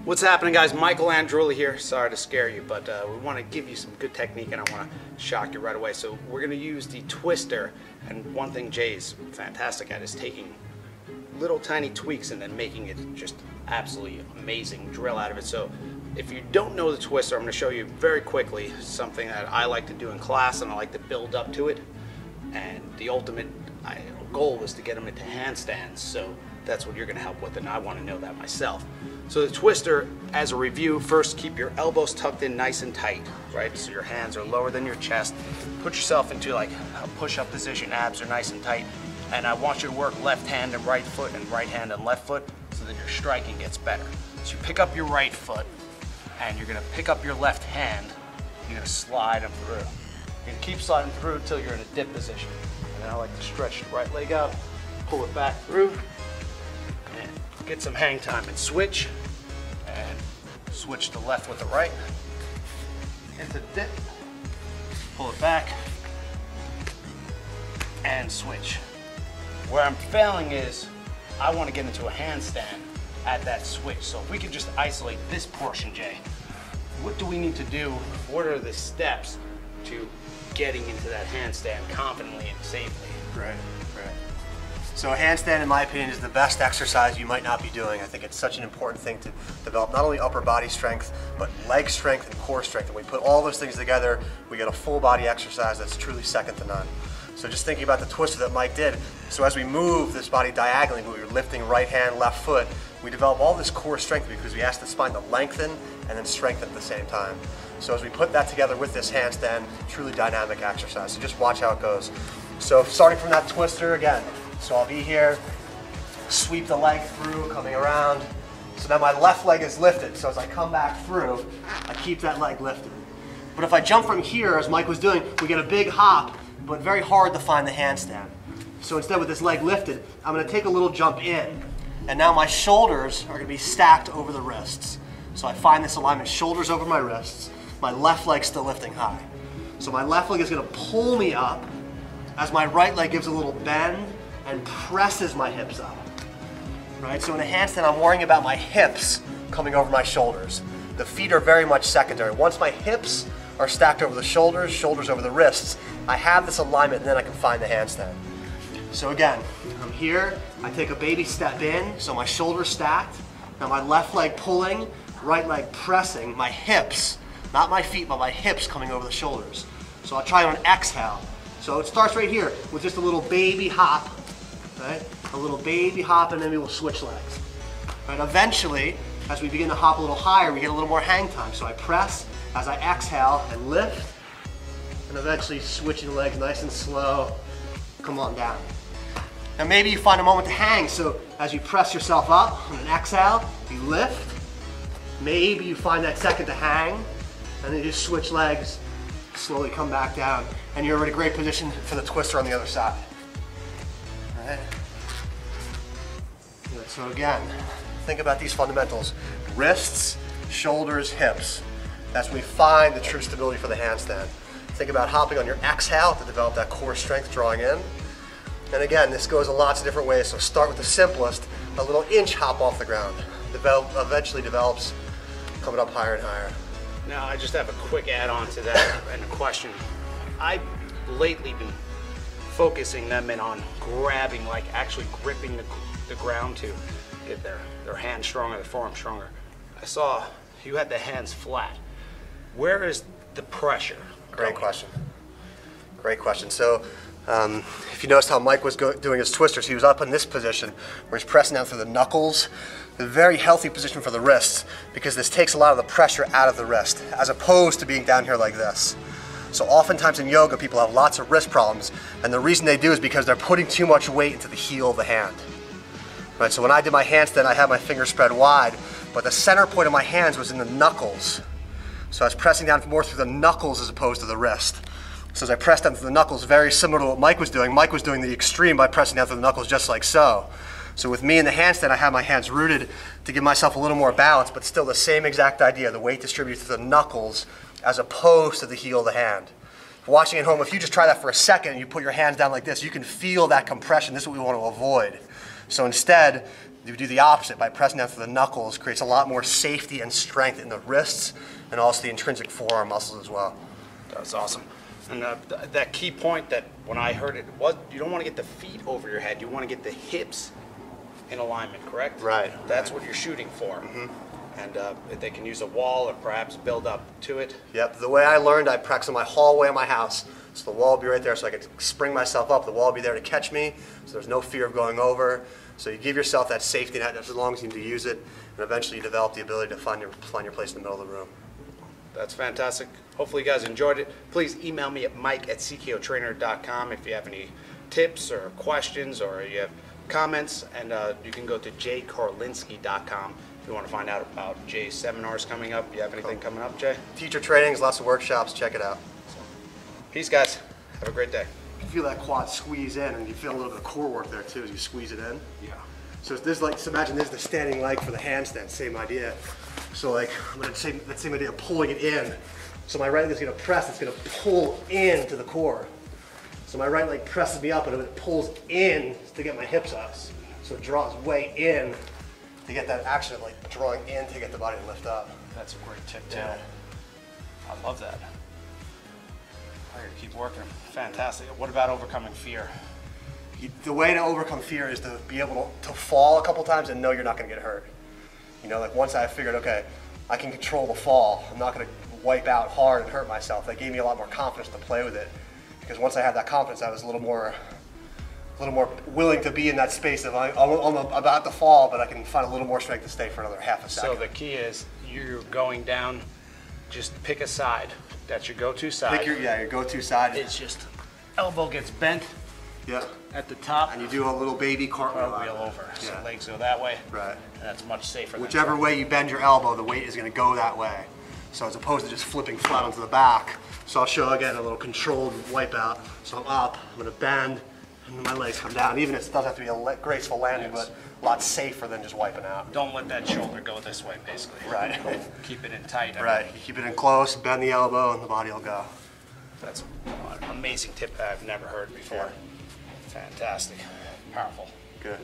What's happening, guys? Michael Andreula here. Sorry to scare you, but we want to give you some good technique and I want to shock you right away. So we're going to use the twister, and one thing Jay's fantastic at is taking little tiny tweaks and then making it just absolutely amazing drill out of it. So if you don't know the twister, I'm going to show you very quickly something that I like to do in class, and I like to build up to it. And the ultimate goal was to get them into handstands, so that's what you're going to help with, and I want to know that myself. So the twister, as a review, first keep your elbows tucked in nice and tight, right? So your hands are lower than your chest. Put yourself into like a push-up position, abs are nice and tight, and I want you to work left hand and right foot and right hand and left foot so that your striking gets better. So you pick up your right foot and you're going to pick up your left hand, you're going to slide them through. You're going to keep sliding through until you're in a dip position. And then I like to stretch the right leg out, pull it back through, and get some hang time and switch. And switch the left with the right. Into the dip, pull it back, and switch. Where I'm failing is I want to get into a handstand at that switch. So if we could just isolate this portion, Jay, what do we need to do? What are the steps to getting into that handstand confidently and safely? Right. So a handstand, in my opinion, is the best exercise you might not be doing. I think it's such an important thing to develop not only upper body strength, but leg strength and core strength. And we put all those things together, we get a full body exercise that's truly second to none. So just thinking about the twister that Mike did, so as we move this body diagonally, we're lifting right hand, left foot, we develop all this core strength because we ask the spine to lengthen and then strengthen at the same time. So as we put that together with this handstand, truly dynamic exercise. So just watch how it goes. So starting from that twister again, so I'll be here, sweep the leg through, coming around. So now my left leg is lifted. So as I come back through, I keep that leg lifted. But if I jump from here, as Mike was doing, we get a big hop, but very hard to find the handstand. So instead, with this leg lifted, I'm going to take a little jump in. And now my shoulders are going to be stacked over the wrists. So I find this alignment, shoulders over my wrists, my left leg still lifting high. So my left leg is going to pull me up as my right leg gives a little bend and presses my hips up. Right? So in a handstand, I'm worrying about my hips coming over my shoulders. The feet are very much secondary. Once my hips are stacked over the shoulders, shoulders over the wrists, I have this alignment and then I can find the handstand. So again, I'm here, I take a baby step in, so my shoulders stacked, now my left leg pulling, right leg pressing, my hips, not my feet, but my hips coming over the shoulders. So I'll try on an exhale. So it starts right here with just a little baby hop, right? A little baby hop, and then we will switch legs. Right? Eventually, as we begin to hop a little higher, we get a little more hang time. So I press as I exhale and lift, and eventually switching the legs nice and slow, come on down. Now maybe you find a moment to hang, so as you press yourself up on an exhale, you lift. Maybe you find that second to hang, and then you just switch legs, slowly come back down, and you're in a great position for the twister on the other side. All right. Good. So again, think about these fundamentals. Wrists, shoulders, hips. That's when we find the true stability for the handstand. Think about hopping on your exhale to develop that core strength, drawing in. And again, this goes in lots of different ways. So start with the simplest, a little inch hop off the ground. Eventually develops coming up higher and higher. Now, I just have a quick add-on to that and a question. I've lately been focusing them in on grabbing, like actually gripping the ground to get their hands stronger, their forearm stronger. I saw you had the hands flat. Where is the pressure? Great question. Great question. So if you noticed how Mike was doing his twisters, he was up in this position where he's pressing down through the knuckles. A very healthy position for the wrists because this takes a lot of the pressure out of the wrist as opposed to being down here like this. So oftentimes in yoga, people have lots of wrist problems, and the reason they do is because they're putting too much weight into the heel of the hand. Right, so when I did my handstand, I had my fingers spread wide, but the center point of my hands was in the knuckles. So I was pressing down more through the knuckles as opposed to the wrist. So as I pressed down through the knuckles, very similar to what Mike was doing the extreme by pressing down through the knuckles just like so. So with me in the handstand, I have my hands rooted to give myself a little more balance, but still the same exact idea, the weight distributed through the knuckles as opposed to the heel of the hand. Watching at home, if you just try that for a second and you put your hands down like this, you can feel that compression. This is what we want to avoid. So instead, You do the opposite by pressing down through the knuckles, creates a lot more safety and strength in the wrists and also the intrinsic forearm muscles as well. That's awesome. And that key point that when I heard it was, you don't want to get the feet over your head, you want to get the hips in alignment, correct? Right. That's what you're shooting for. Mm-hmm. And they can use a wall or perhaps build up to it. Yep, the way I learned, I practice in my hallway of my house. So the wall will be right there so I can spring myself up. The wall will be there to catch me, so there's no fear of going over. So you give yourself that safety net as long as you need to use it, and eventually you develop the ability to find your place in the middle of the room. That's fantastic. Hopefully you guys enjoyed it. Please email me at mike@ckOtrainer.com if you have any tips or questions or you have comments, and you can go to jaykarlinski.com if you want to find out about Jay's seminars coming up. You have anything coming up, Jay? Teacher trainings, lots of workshops, check it out. Peace, guys. Have a great day. You feel that quad squeeze in, and you feel a little bit of core work there too as you squeeze it in. Yeah. So this like, so imagine this is the standing leg for the handstand, same idea. So like, I'm gonna say that same idea of pulling it in. So my right leg is gonna press, it's gonna pull into the core. So my right leg presses me up and it pulls in to get my hips up. So it draws way in to get that action of like drawing in to get the body to lift up. That's a great tip too. Yeah. I love that. I gotta keep working. Fantastic. What about overcoming fear? The way to overcome fear is to be able to fall a couple times and know you're not gonna get hurt. You know, like once I figured, okay, I can control the fall, I'm not gonna wipe out hard and hurt myself, that gave me a lot more confidence to play with it. Because once I had that confidence, I was a little more willing to be in that space of I'm about to fall, but I can find a little more strength to stay for another half a second. So the key is you're going down, just pick a side. That's your go-to side. Pick your go-to side. It's just elbow gets bent at the top. And you do a little baby cartwheel over. So legs go that way. Right. And that's much safer. Whichever way you bend your elbow, the weight is going to go that way. So as opposed to just flipping flat onto the back. So I'll show again a little controlled wipeout. So I'm up, I'm going to bend, and my legs come down. Even if it doesn't have to be a graceful landing, but a lot safer than just wiping out. Don't let that shoulder go this way, basically. Right. Keep it in tight. Right. You keep it in close, bend the elbow, and the body will go. That's an amazing tip that I've never heard before. Fantastic. Powerful. Good.